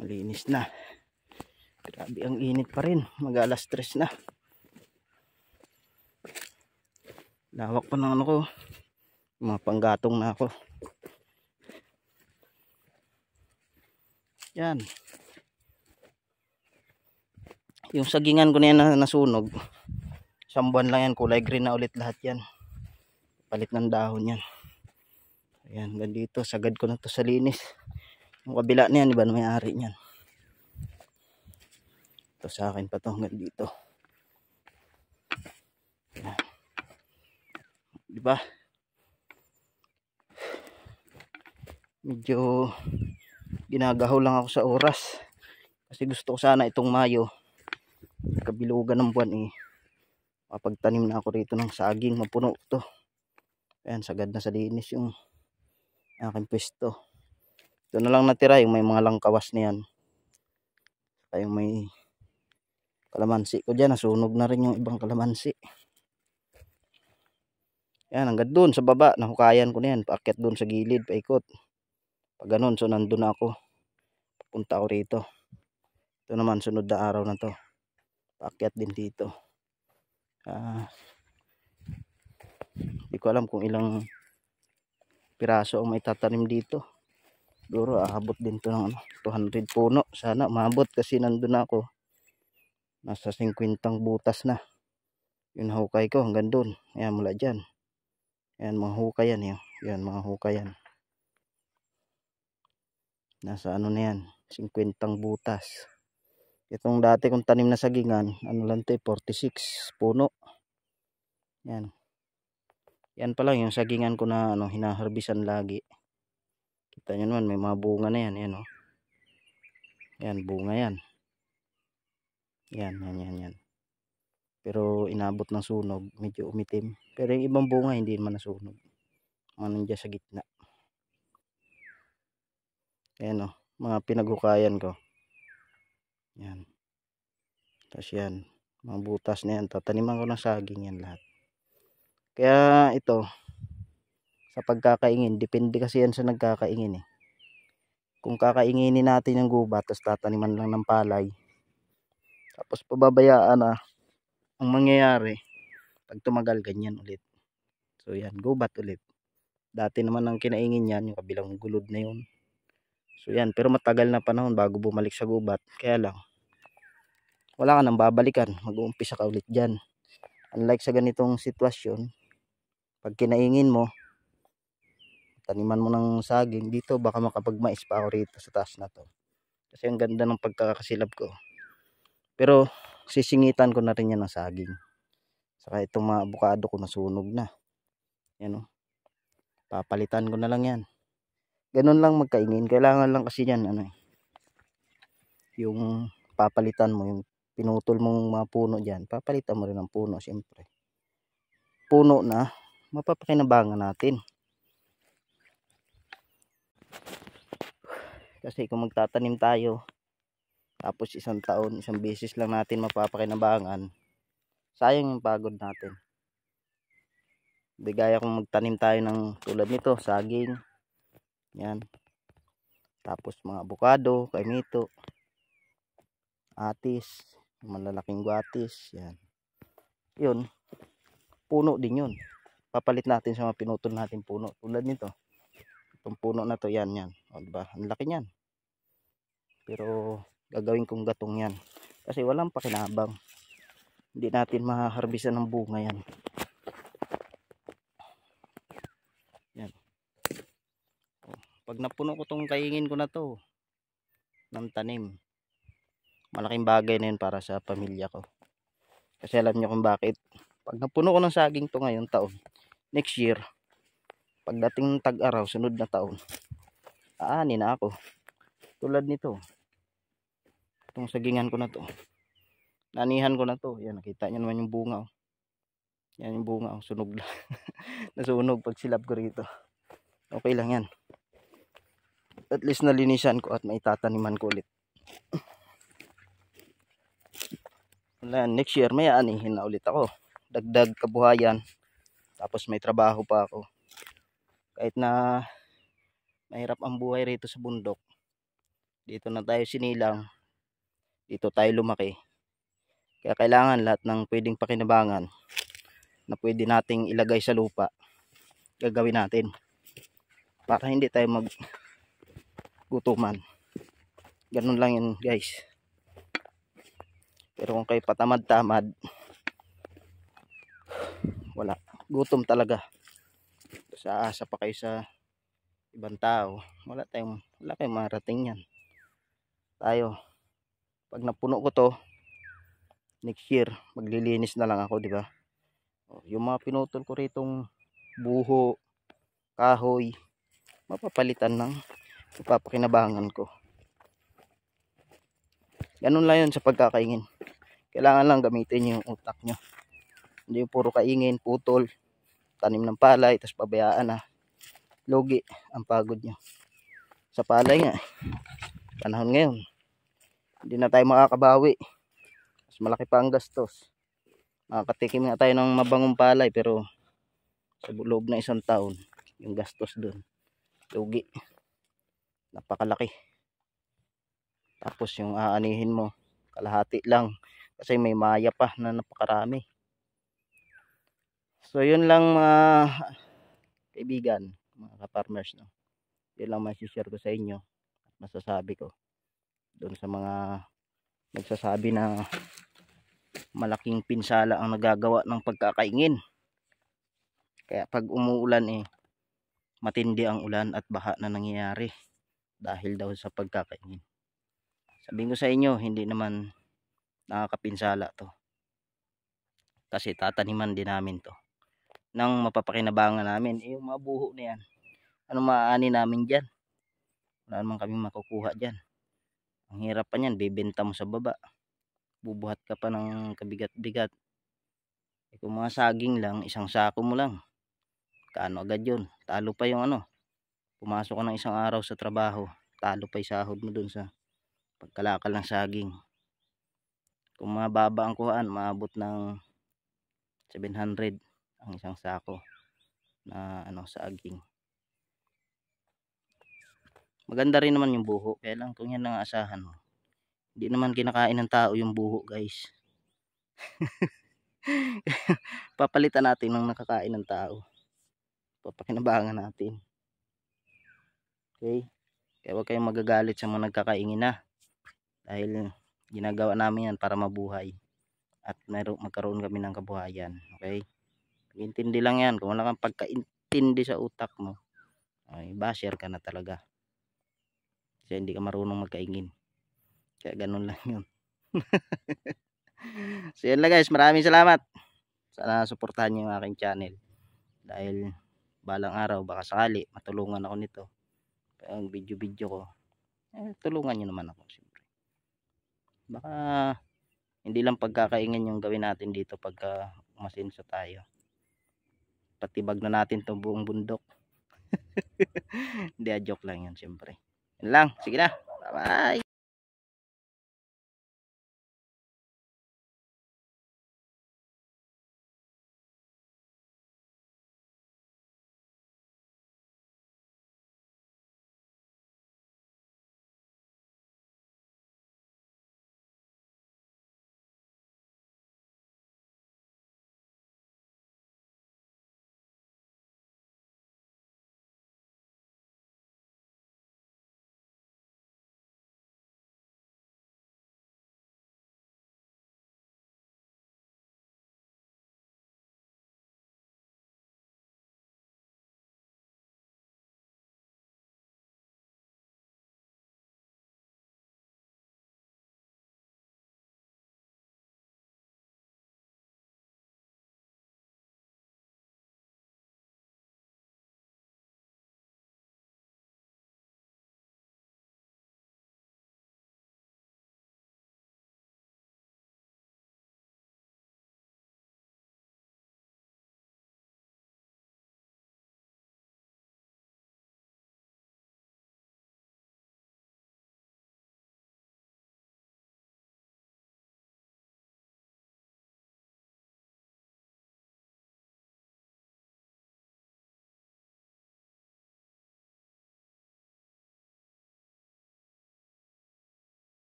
Malinis na. Grabe ang init pa rin. Mag-alas 3 na. Lawak pa ng ano ko. Mga panggatong na ako. Yan. Yung sagingan ko na yan na nasunog. Isang buwan lang yan. Kulay green na ulit lahat yan. Palit ng dahon yan. Ayan. Gandito. Sagad ko na to sa linis. Yung kabila na yan. Iba na may-ari niyan. Ito sa akin pa to. Gandito. Ayan. Diba? Medyo ginagahaw lang ako sa oras. Kasi gusto ko sana itong Mayo. Kabilugan ng buwan mapagtanim na ako rito ng saging. Mapuno to. Ayan, sagad na sa linis yung aking pwesto. Ito na lang natira yung may mga langkawas na yan. Saka yung may kalamansi ko dyan. Nasunog na rin yung ibang kalamansi. Ayan, hanggang doon sa baba. Nahukayan ko na yan. Paakyat doon sa gilid. Paikot. Pag ganun, so nandun na ako. Papunta ako rito. Ito naman, sunod na araw na to. Paakyat din dito. Hindi ko alam kung ilang piraso ang may tatanim dito. Siguro aabot din to ng 200 puno. Sana maabot kasi nandun ako. Nasa 50 butas na. Yun hukay ko hanggang doon. Ayan, mula dyan. Ayan, mga hukay yan. Yan, mga hukay yan. Nasa ano na yan, 50 butas. Itong dati kong tanim na sagingan, ano lang to 46 puno. Yan. Yan pa lang yung sagingan ko na hinaharbisan lagi. Kita nyo naman, may mga bunga na yan. Yan, yan, bunga yan. Yan. Pero inabot ng sunog, medyo umitim. Pero yung ibang bunga hindi naman nasunog. Mga nandiyan sa gitna. Ayan mga pinaghukayan ko. Yan. Tapos yan, mga butas na yan. Tataniman ko ng saging yan lahat. Kaya ito, sa pagkakaingin, depende kasi yan sa nagkakaingin Kung kakainginin natin yung gubat, tapos tataniman lang ng palay. Tapos pababayaan ang mangyayari, pag tumagal, ganyan ulit. So yan, gubat ulit. Dati naman ang kinaingin yan, yung kabilang gulod na yun. So yan, pero matagal na panahon bago bumalik sa gubat. Kaya lang, wala ka nang babalikan. Mag-uumpisa ka ulit dyan. Unlike sa ganitong sitwasyon, pag kinaingin mo, taniman mo ng saging, dito baka makapagmais pa ako rito sa taas na to. Kasi ang ganda ng pagkakasilab ko. Pero sisingitan ko na rin yan ng saging. Saka itong mga abukado ko nasunog na. Yan papalitan ko na lang yan. Ganun lang magkaingin. Kailangan lang kasi yan yung papalitan mo, yung pinutol mong mga puno dyan, papalitan mo rin ng puno siyempre. Puno na mapapakinabangan natin. Kasi kung magtatanim tayo, tapos isang taon, isang beses lang natin mapapakinabangan, sayang yung pagod natin. Di gaya kung magtanim tayo ng tulad nito, saging, yan. Tapos mga abukado, kaimito, atis, malalaking guatis, yan. Yun, puno din yun. Papalit natin sa mga pinutol natin puno. Tulad nito, itong puno na to, yan. O diba, ang laki niyan. Pero gagawin kong gatong yan. Kasi walang pakinabang. Hindi natin maharbisan ng bunga yan. Yan. Pag napuno ko tong kaingin ko na to ng tanim, malaking bagay na yun para sa pamilya ko. Kasi alam nyo kung bakit. Pag napuno ko ng saging to ngayon taon, next year, pagdating ng tag-araw, sunod na taon, aani na ako. Tulad nito. Itong sagingan ko na to. Nanihan ko na to. Yan, nakita nyo naman yung bunga. Yan yung bunga. Sunog lang. Nasunog pag silab ko rito. Okay lang yan. At least nalinisan ko at maitataniman ko ulit. Next year may aanihin na ulit ako. Dagdag kabuhayan. Tapos may trabaho pa ako. Kahit na mahirap ang buhay rito sa bundok, Dito na tayo sinilang. Dito tayo lumaki. Kaya kailangan lahat ng pwedeng pakinabangan na pwede nating ilagay sa lupa, gagawin natin. Para hindi tayo maggutuman. Ganun lang yun guys. Pero kung kayo patamad-tamad, wala. Gutom talaga. Sa asa pa kayo sa ibang tao, wala kayong marating yan. Tayo, pag napuno ko to, next year, maglilinis na lang ako, di ba? Yung mga pinutol ko ritong buho, kahoy, mapapalitan ng mapapakinabangan ko. Ganun lang yun sa pagkakaingin. Kailangan lang gamitin yung utak nyo. Hindi yung puro kaingin, putol, tanim ng palay, tapos pabayaan na. Lugi ang pagod nyo. Sa palay nga, panahon ngayon, hindi na tayo makakabawi. Mas malaki pa ang gastos. Makakatikim nga tayo ng mabangong palay, pero sa loob na 1 taon, yung gastos dun, lugi. Napakalaki. Tapos yung aanihin mo, kalahati lang. Kasi may maya pa na napakarami. So yun lang mga kaibigan, mga ka-farmers, no? Yun lang masishare ko sa inyo at masasabi ko doon sa mga nagsasabi na malaking pinsala ang nagagawa ng pagkakaingin. Kaya pag umuulan matindi ang ulan at baha na nangyayari dahil daw sa pagkakaingin. Sabihin ko sa inyo, hindi naman nakakapinsala to. Kasi tataniman din namin to nang mapapakinabangan namin. Yung mga buho na yan, ano maaani namin dyan? Wala naman kami makukuha dyan. Ang hirap pa niyan, bibenta mo sa baba. Bubuhat ka pa ng kabigat-bigat. Kung mga saging lang, 1 sako mo lang. Kaano agad yun? Talo pa yung pumasok ka ng 1 araw sa trabaho. Talo pa yung sahod mo dun sa pagkalakal ng saging. Kung mababa ang kuhaan, maabot ng 700 ang 1 sako na saging. Maganda rin naman yung buho, kaya lang kung yan ang asahan mo, hindi naman kinakain ng tao yung buho guys. Papalitan natin ng nakakain ng tao, papakinabangan natin. Okay, kaya huwag kayong magagalit sa mga nagkakaingin na, dahil ginagawa namin yan para mabuhay at magkaroon kami ng kabuhayan. Okay, intindi lang yan. Kung wala kang pagkaintindi sa utak mo, ay basher ka na talaga. Kasi hindi ka marunong magkaingin. Kaya ganun lang yun. So yan lang guys, maraming salamat. Sana suportahan niyo yung aking channel. Dahil balang araw, baka sakali matulungan ako nito. Ang video ko, tulungan niyo naman ako siyempre. Baka hindi lang pagkakaingin yung gawin natin dito pagka umasenso tayo. Patibag na natin itong buong bundok. Hindi, joke lang yan siyempre. Yan lang, sige na, bye bye.